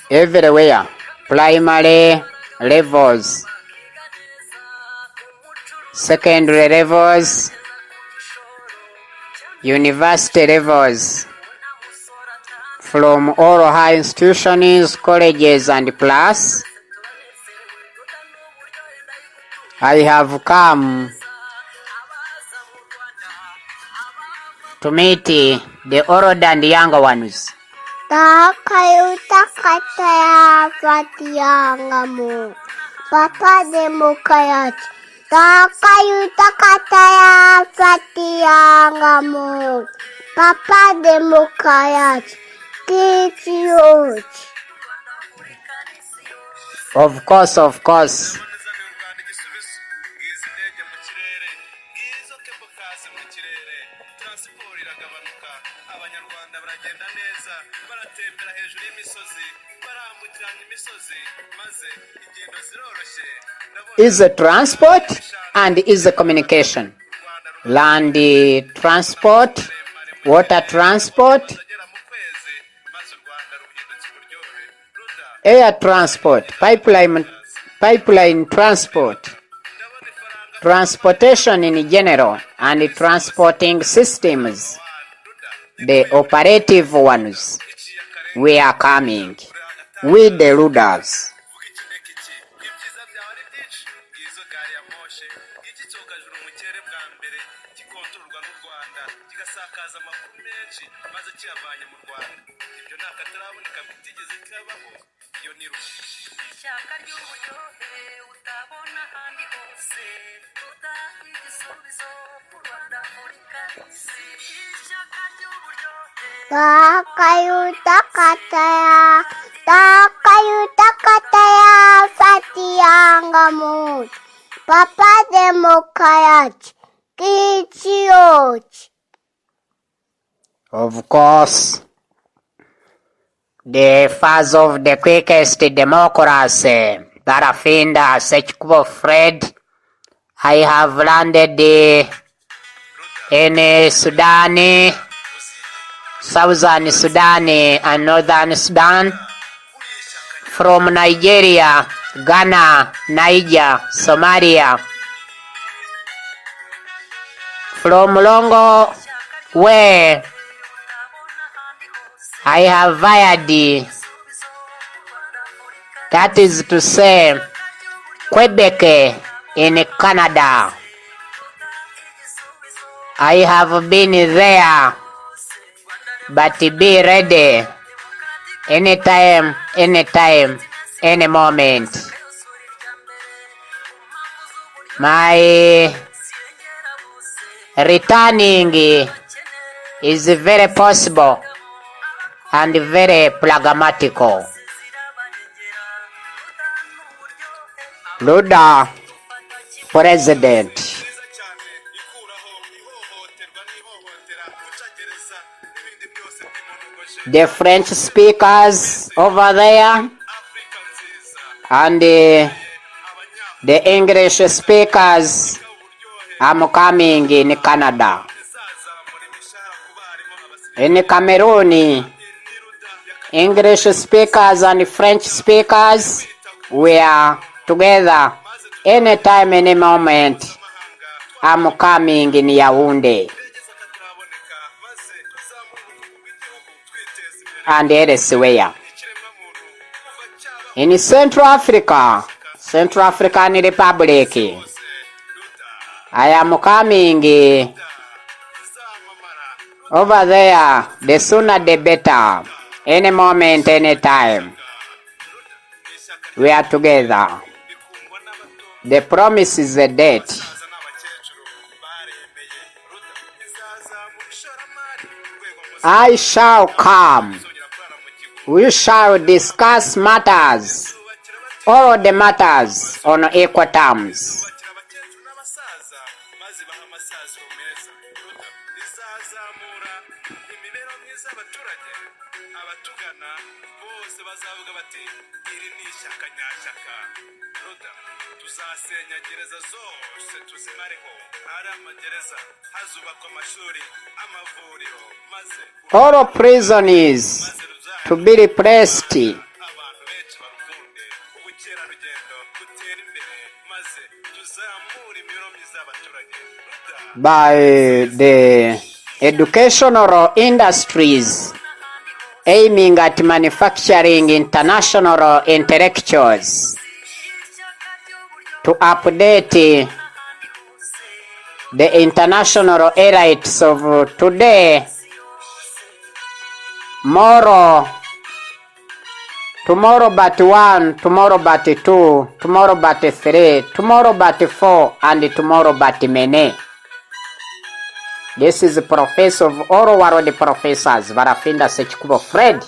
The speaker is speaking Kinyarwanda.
everywhere. Primary levels, secondary levels, university levels, from all high institutions, colleges, and plus. I have come to meet the old and younger ones. Takayutakataya Fatiyangamu Papa Demokayat Takayutakataya Fatiyangamu Papa Demokayat Teach. Of course. Is a transport and is a communication. Land transport, water transport, air transport, pipeline transport, transportation in general, and transporting systems, the operative ones, we are coming with the ruders. Takayutakataya Fatiyangamu Papa Demokayat Teach. Of course, the phase of the quickest democracy, Barafinda Sechkubo Fred, I have landed in Sudan, Southern Sudan and Northern Sudan, from Nigeria, Ghana, Niger, Somalia, from Longo, where I have hired, that is to say, Quebec in Canada. I have been there, but be ready anytime, any moment. My returning is very possible and very pragmatical. Luda, President. The French speakers over there and the English speakers, I'm coming in Canada. In Cameroon, English speakers and French speakers, we are together anytime, any moment. I'm coming in Yaoundé and elsewhere. In Central African Republic, I am coming over there. The sooner the better. Any moment, any time. We are together. The promise is a date. I shall come. We shall discuss matters, all the matters on equal terms. All prisoners to be replaced by the educational industries aiming at manufacturing international intellectuals to update the international elites of today. Tomorrow but one, tomorrow but two, tomorrow but three, tomorrow but four, and tomorrow but many. This is the professor of all world professors, Barafinda Sekikubo Fred.